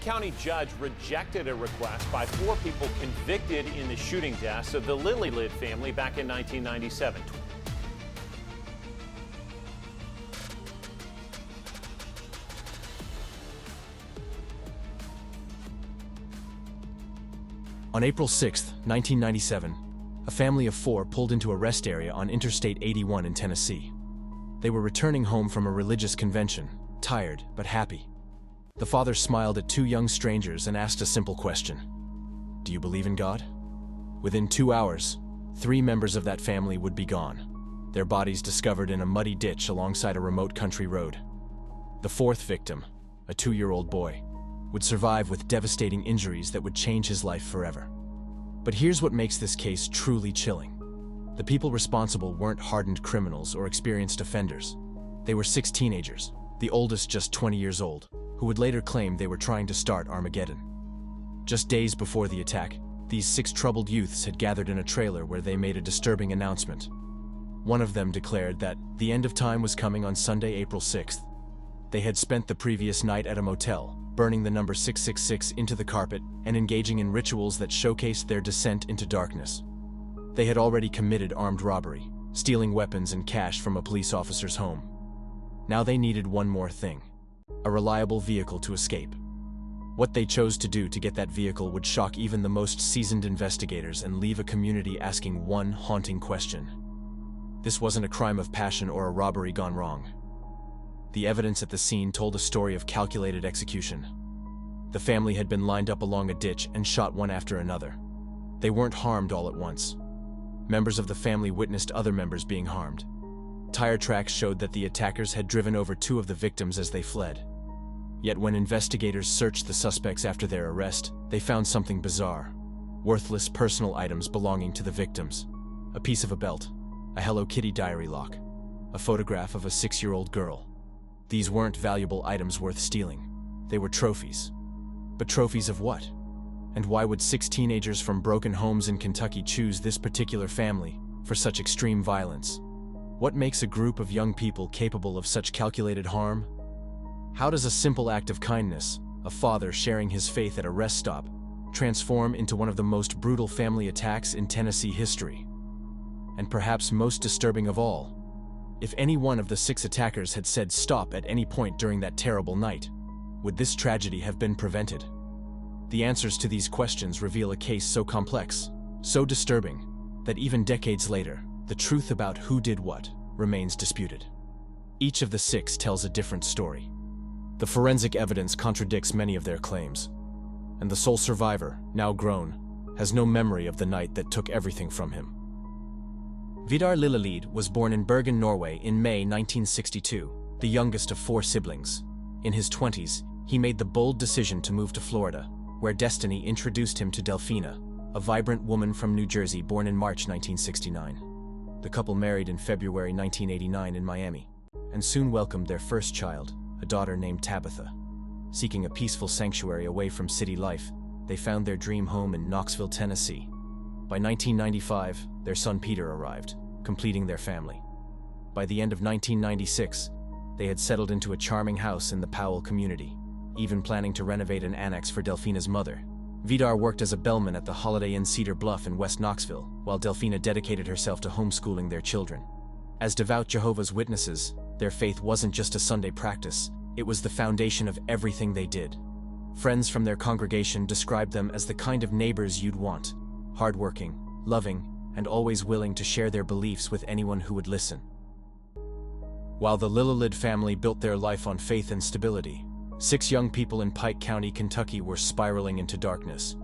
County judge rejected a request by 4 people convicted in the shooting deaths of the Lillelid family back in 1997. On April 6, 1997, a family of 4 pulled into a rest area on Interstate 81 in Tennessee. They were returning home from a religious convention, tired but happy. The father smiled at 2 young strangers and asked a simple question. "Do you believe in God?" Within 2 hours, 3 members of that family would be gone, their bodies discovered in a muddy ditch alongside a remote country road. The 4th victim, a 2-year-old boy, would survive with devastating injuries that would change his life forever. But here's what makes this case truly chilling. The people responsible weren't hardened criminals or experienced offenders. They were 6 teenagers, the oldest just 20 years old, who would later claim they were trying to start Armageddon. Just days before the attack, these 6 troubled youths had gathered in a trailer where they made a disturbing announcement. One of them declared that the end of time was coming on Sunday, April 6th. They had spent the previous night at a motel, burning the number 666 into the carpet and engaging in rituals that showcased their descent into darkness. They had already committed armed robbery, stealing weapons and cash from a police officer's home. Now they needed one more thing: a reliable vehicle to escape. What they chose to do to get that vehicle would shock even the most seasoned investigators and leave a community asking one haunting question. This wasn't a crime of passion or a robbery gone wrong. The evidence at the scene told a story of calculated execution. The family had been lined up along a ditch and shot one after another. They weren't harmed all at once. Members of the family witnessed other members being harmed. Tire tracks showed that the attackers had driven over 2 of the victims as they fled. Yet when investigators searched the suspects after their arrest, they found something bizarre. Worthless personal items belonging to the victims. A piece of a belt, a Hello Kitty diary lock, a photograph of a 6-year-old girl. These weren't valuable items worth stealing. They were trophies. But trophies of what? And why would 6 teenagers from broken homes in Kentucky choose this particular family for such extreme violence? What makes a group of young people capable of such calculated harm? How does a simple act of kindness, a father sharing his faith at a rest stop, transform into one of the most brutal family attacks in Tennessee history? And perhaps most disturbing of all, if any one of the 6 attackers had said stop at any point during that terrible night, would this tragedy have been prevented? The answers to these questions reveal a case so complex, so disturbing, that even decades later, the truth about who did what remains disputed. Each of the 6 tells a different story. The forensic evidence contradicts many of their claims, and the sole survivor, now grown, has no memory of the night that took everything from him. Vidar Lillelid was born in Bergen, Norway in May 1962, the youngest of 4 siblings. In his 20s, he made the bold decision to move to Florida, where destiny introduced him to Delphina, a vibrant woman from New Jersey born in March 1969. The couple married in February 1989 in Miami, and soon welcomed their first child, a daughter named Tabitha. Seeking a peaceful sanctuary away from city life, they found their dream home in Knoxville, Tennessee. By 1995, their son Peter arrived, completing their family. By the end of 1996, they had settled into a charming house in the Powell community, even planning to renovate an annex for Delphina's mother. Vidar worked as a bellman at the Holiday Inn Cedar Bluff in West Knoxville, while Delphina dedicated herself to homeschooling their children. As devout Jehovah's Witnesses, their faith wasn't just a Sunday practice, it was the foundation of everything they did. Friends from their congregation described them as the kind of neighbors you'd want: hardworking, loving, and always willing to share their beliefs with anyone who would listen. While the Lillelid family built their life on faith and stability, 6 young people in Pike County, Kentucky were spiraling into darkness.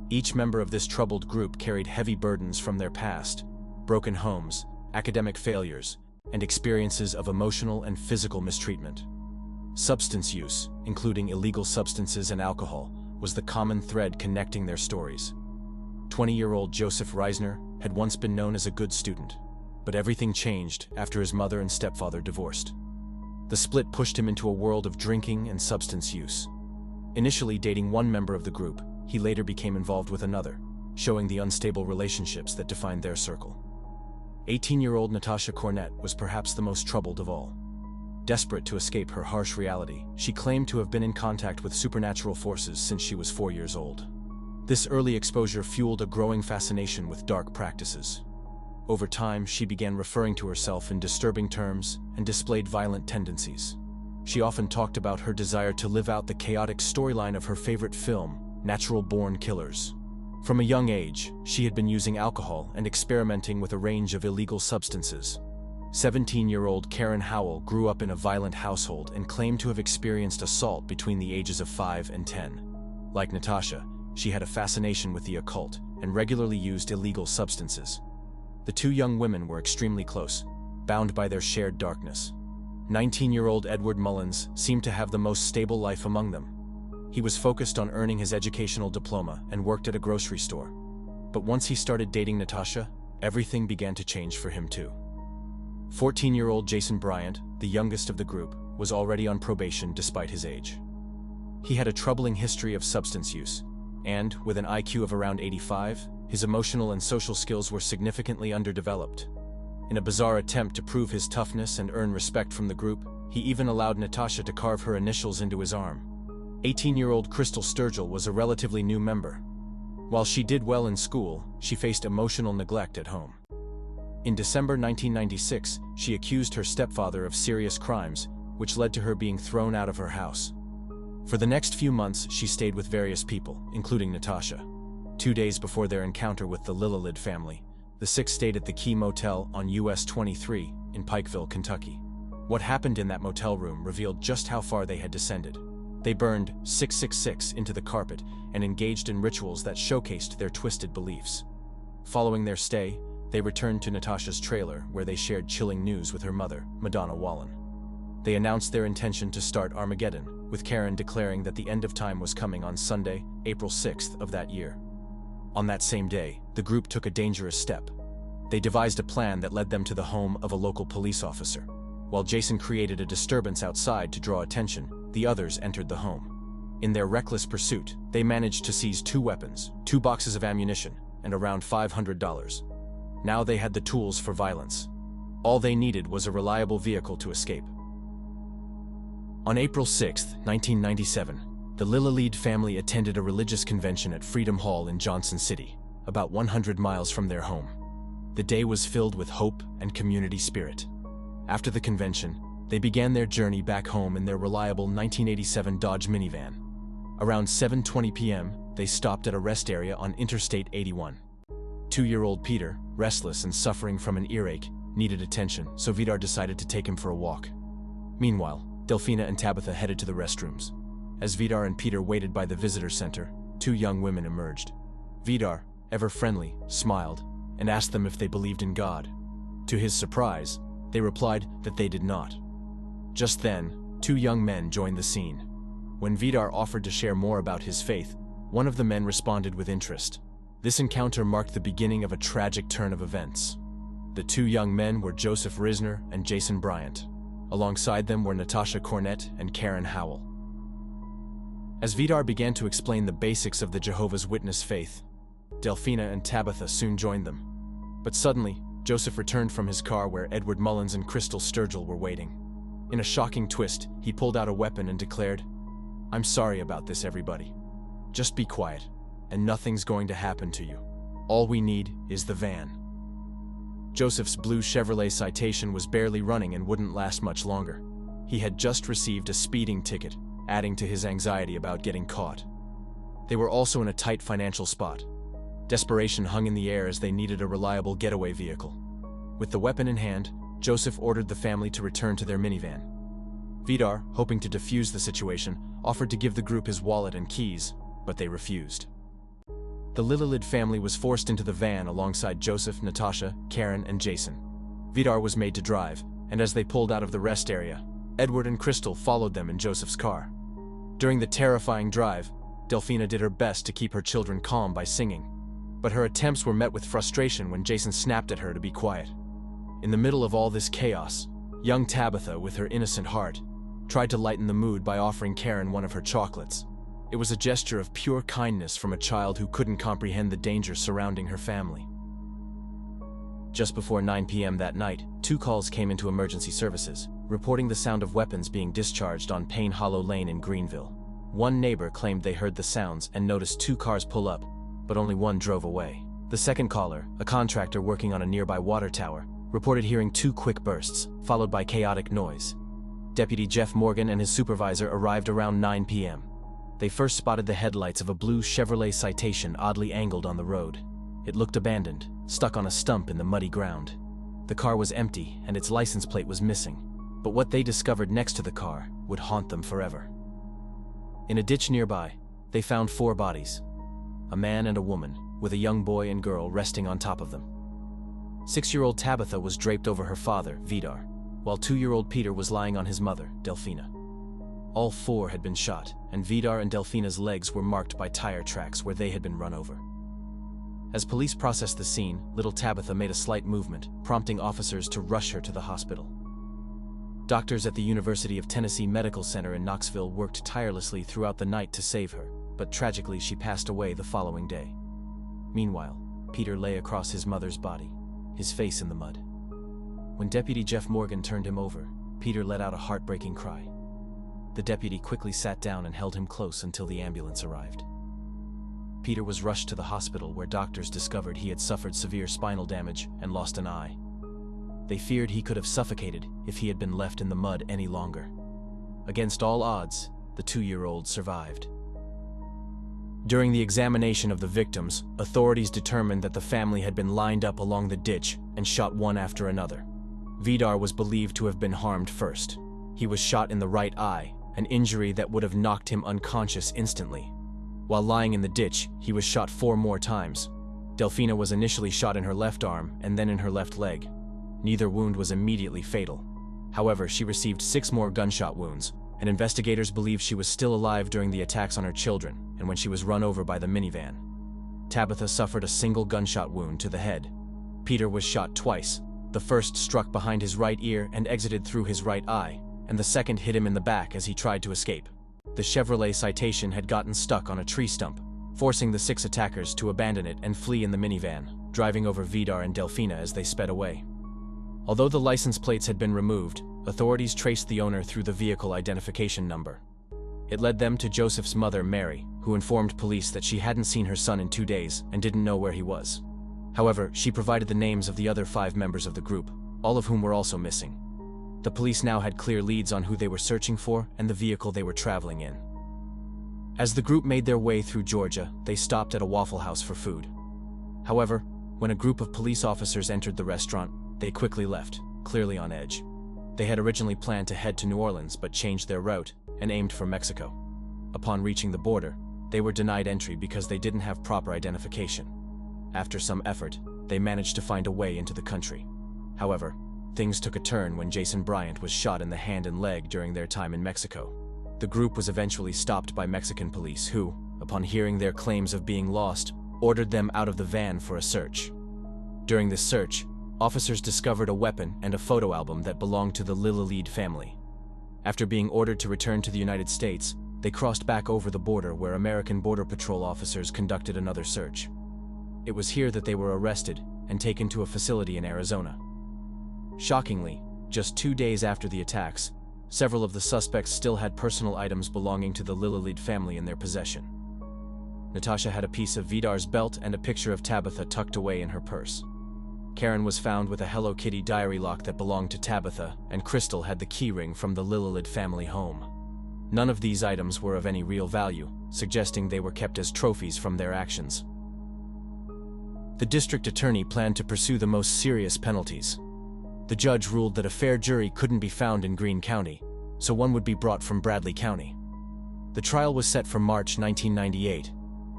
Each member of this troubled group carried heavy burdens from their past: broken homes, academic failures, and experiences of emotional and physical mistreatment. Substance use, including illegal substances and alcohol, was the common thread connecting their stories. 20-year-old Joseph Reisner had once been known as a good student, but everything changed after his mother and stepfather divorced. The split pushed him into a world of drinking and substance use. Initially dating one member of the group, he later became involved with another, showing the unstable relationships that defined their circle. 18-year-old Natasha Cornett was perhaps the most troubled of all. Desperate to escape her harsh reality, she claimed to have been in contact with supernatural forces since she was 4 years old. This early exposure fueled a growing fascination with dark practices. Over time, she began referring to herself in disturbing terms and displayed violent tendencies. She often talked about her desire to live out the chaotic storyline of her favorite film, Natural Born Killers. From a young age, she had been using alcohol and experimenting with a range of illegal substances. 17-year-old Karen Howell grew up in a violent household and claimed to have experienced assault between the ages of 5 and 10. Like Natasha, she had a fascination with the occult and regularly used illegal substances. The two young women were extremely close, bound by their shared darkness. 19-year-old Edward Mullins seemed to have the most stable life among them. He was focused on earning his educational diploma and worked at a grocery store. But once he started dating Natasha, everything began to change for him too. 14-year-old Jason Bryant, the youngest of the group, was already on probation despite his age. He had a troubling history of substance use, and, with an IQ of around 85, his emotional and social skills were significantly underdeveloped. In a bizarre attempt to prove his toughness and earn respect from the group, he even allowed Natasha to carve her initials into his arm. 18-year-old Crystal Sturgill was a relatively new member. While she did well in school, she faced emotional neglect at home. In December 1996, she accused her stepfather of serious crimes, which led to her being thrown out of her house. For the next few months, she stayed with various people, including Natasha. 2 days before their encounter with the Lillelid family, the six stayed at the Key Motel on US 23 in Pikeville, Kentucky. What happened in that motel room revealed just how far they had descended. They burned 666 into the carpet and engaged in rituals that showcased their twisted beliefs. Following their stay, they returned to Natasha's trailer where they shared chilling news with her mother, Madonna Wallen. They announced their intention to start Armageddon, with Karen declaring that the end of time was coming on Sunday, April 6th of that year. On that same day, the group took a dangerous step. They devised a plan that led them to the home of a local police officer. While Jason created a disturbance outside to draw attention, the others entered the home. In their reckless pursuit, they managed to seize 2 weapons, 2 boxes of ammunition, and around $500. Now they had the tools for violence. All they needed was a reliable vehicle to escape. On April 6, 1997, the Lillelid family attended a religious convention at Freedom Hall in Johnson City, about 100 miles from their home. The day was filled with hope and community spirit. After the convention, they began their journey back home in their reliable 1987 Dodge minivan. Around 7:20 p.m., they stopped at a rest area on Interstate 81. 2-year-old Peter, restless and suffering from an earache, needed attention, so Vidar decided to take him for a walk. Meanwhile, Delphina and Tabitha headed to the restrooms. As Vidar and Peter waited by the visitor center, 2 young women emerged. Vidar, ever friendly, smiled and asked them if they believed in God. To his surprise, they replied that they did not. Just then, 2 young men joined the scene. When Vidar offered to share more about his faith, one of the men responded with interest. This encounter marked the beginning of a tragic turn of events. The 2 young men were Joseph Risner and Jason Bryant. Alongside them were Natasha Cornett and Karen Howell. As Vidar began to explain the basics of the Jehovah's Witness faith, Delphina and Tabitha soon joined them. But suddenly, Joseph returned from his car where Edward Mullins and Crystal Sturgill were waiting. In a shocking twist, he pulled out a weapon and declared, "I'm sorry about this, everybody. Just be quiet, and nothing's going to happen to you. All we need is the van." Joseph's blue Chevrolet Citation was barely running and wouldn't last much longer. He had just received a speeding ticket, adding to his anxiety about getting caught. They were also in a tight financial spot. Desperation hung in the air as they needed a reliable getaway vehicle. With the weapon in hand, Joseph ordered the family to return to their minivan. Vidar, hoping to defuse the situation, offered to give the group his wallet and keys, but they refused. The Lillelid family was forced into the van alongside Joseph, Natasha, Karen, and Jason. Vidar was made to drive, and as they pulled out of the rest area, Edward and Crystal followed them in Joseph's car. During the terrifying drive, Delphina did her best to keep her children calm by singing, but her attempts were met with frustration when Jason snapped at her to be quiet. In the middle of all this chaos, young Tabitha, with her innocent heart, tried to lighten the mood by offering Karen one of her chocolates. It was a gesture of pure kindness from a child who couldn't comprehend the danger surrounding her family. Just before 9 p.m. that night, 2 calls came into emergency services. reporting the sound of weapons being discharged on Payne Hollow Lane in Greenville. One neighbor claimed they heard the sounds and noticed two cars pull up, but only one drove away. The second caller, a contractor working on a nearby water tower, reported hearing two quick bursts, followed by chaotic noise. Deputy Jeff Morgan and his supervisor arrived around 9 p.m. They first spotted the headlights of a blue Chevrolet Citation oddly angled on the road. It looked abandoned, stuck on a stump in the muddy ground. The car was empty and its license plate was missing, but what they discovered next to the car would haunt them forever. In a ditch nearby, they found four bodies: a man and a woman, with a young boy and girl resting on top of them. 6-year-old Tabitha was draped over her father, Vidar, while 2-year-old Peter was lying on his mother, Delphina. All four had been shot, and Vidar and Delphina's legs were marked by tire tracks where they had been run over. As police processed the scene, little Tabitha made a slight movement, prompting officers to rush her to the hospital. Doctors at the University of Tennessee Medical Center in Knoxville worked tirelessly throughout the night to save her, but tragically she passed away the following day. Meanwhile, Peter lay across his mother's body, his face in the mud. When Deputy Jeff Morgan turned him over, Peter let out a heartbreaking cry. The deputy quickly sat down and held him close until the ambulance arrived. Peter was rushed to the hospital where doctors discovered he had suffered severe spinal damage and lost an eye. They feared he could have suffocated if he had been left in the mud any longer. Against all odds, the 2-year-old survived. During the examination of the victims, authorities determined that the family had been lined up along the ditch and shot one after another. Vidar was believed to have been harmed first. He was shot in the right eye, an injury that would have knocked him unconscious instantly. While lying in the ditch, he was shot 4 more times. Delphina was initially shot in her left arm and then in her left leg. Neither wound was immediately fatal. However, she received 6 more gunshot wounds, and investigators believe she was still alive during the attacks on her children and when she was run over by the minivan. Tabitha suffered a single gunshot wound to the head. Peter was shot twice. The first struck behind his right ear and exited through his right eye, and the second hit him in the back as he tried to escape. The Chevrolet Citation had gotten stuck on a tree stump, forcing the 6 attackers to abandon it and flee in the minivan, driving over Vidar and Delphina as they sped away. Although the license plates had been removed, authorities traced the owner through the vehicle identification number. It led them to Joseph's mother, Mary, who informed police that she hadn't seen her son in 2 days and didn't know where he was. However, she provided the names of the other 5 members of the group, all of whom were also missing. The police now had clear leads on who they were searching for and the vehicle they were traveling in. As the group made their way through Georgia, they stopped at a Waffle House for food. However, when a group of police officers entered the restaurant, they quickly left, clearly on edge. They had originally planned to head to New Orleans but changed their route and aimed for Mexico. Upon reaching the border, they were denied entry because they didn't have proper identification. After some effort, they managed to find a way into the country. However, things took a turn when Jason Bryant was shot in the hand and leg during their time in Mexico. The group was eventually stopped by Mexican police who, upon hearing their claims of being lost, ordered them out of the van for a search. During this search, officers discovered a weapon and a photo album that belonged to the Lillelid family. After being ordered to return to the United States, they crossed back over the border where American Border Patrol officers conducted another search. It was here that they were arrested and taken to a facility in Arizona. Shockingly, just 2 days after the attacks, several of the suspects still had personal items belonging to the Lillelid family in their possession. Natasha had a piece of Vidar's belt and a picture of Tabitha tucked away in her purse. Karen was found with a Hello Kitty diary lock that belonged to Tabitha, and Crystal had the keyring from the Lillelid family home. None of these items were of any real value, suggesting they were kept as trophies from their actions. The district attorney planned to pursue the most serious penalties. The judge ruled that a fair jury couldn't be found in Greene County, so one would be brought from Bradley County. The trial was set for March 1998,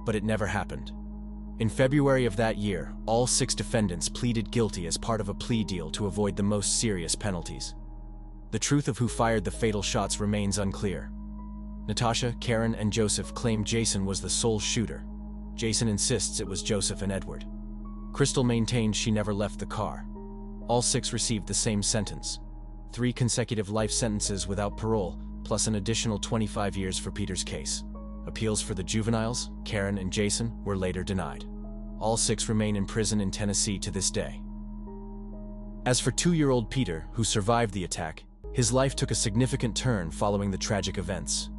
but it never happened. In February of that year, all 6 defendants pleaded guilty as part of a plea deal to avoid the most serious penalties. The truth of who fired the fatal shots remains unclear. Natasha, Karen, and Joseph claim Jason was the sole shooter. Jason insists it was Joseph and Edward. Crystal maintained she never left the car. All 6 received the same sentence: 3 consecutive life sentences without parole, plus an additional 25 years for Peter's case. Appeals for the juveniles, Karen and Jason, were later denied. All 6 remain in prison in Tennessee to this day. As for 2-year-old Peter, who survived the attack, His life took a significant turn following the tragic events.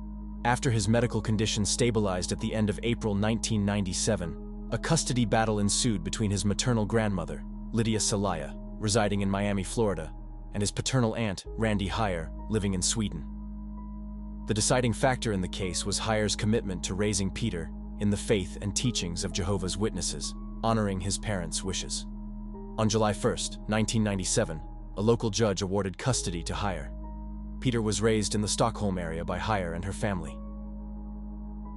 After his medical condition stabilized at the end of April 1997, a custody battle ensued between his maternal grandmother, Lydia Celaya, residing in Miami, Florida, and his paternal aunt, Randy Heyer, living in Sweden. The deciding factor in the case was Heyer's commitment to raising Peter in the faith and teachings of Jehovah's Witnesses, honoring his parents' wishes. On July 1, 1997, a local judge awarded custody to Heyer. Peter was raised in the Stockholm area by Heyer and her family.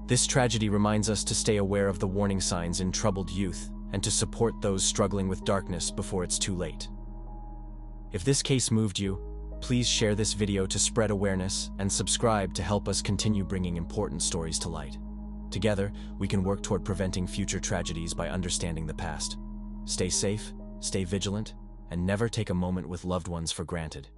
This tragedy reminds us to stay aware of the warning signs in troubled youth and to support those struggling with darkness before it's too late. If this case moved you, please share this video to spread awareness and subscribe to help us continue bringing important stories to light. Together, we can work toward preventing future tragedies by understanding the past. Stay safe, stay vigilant, and never take a moment with loved ones for granted.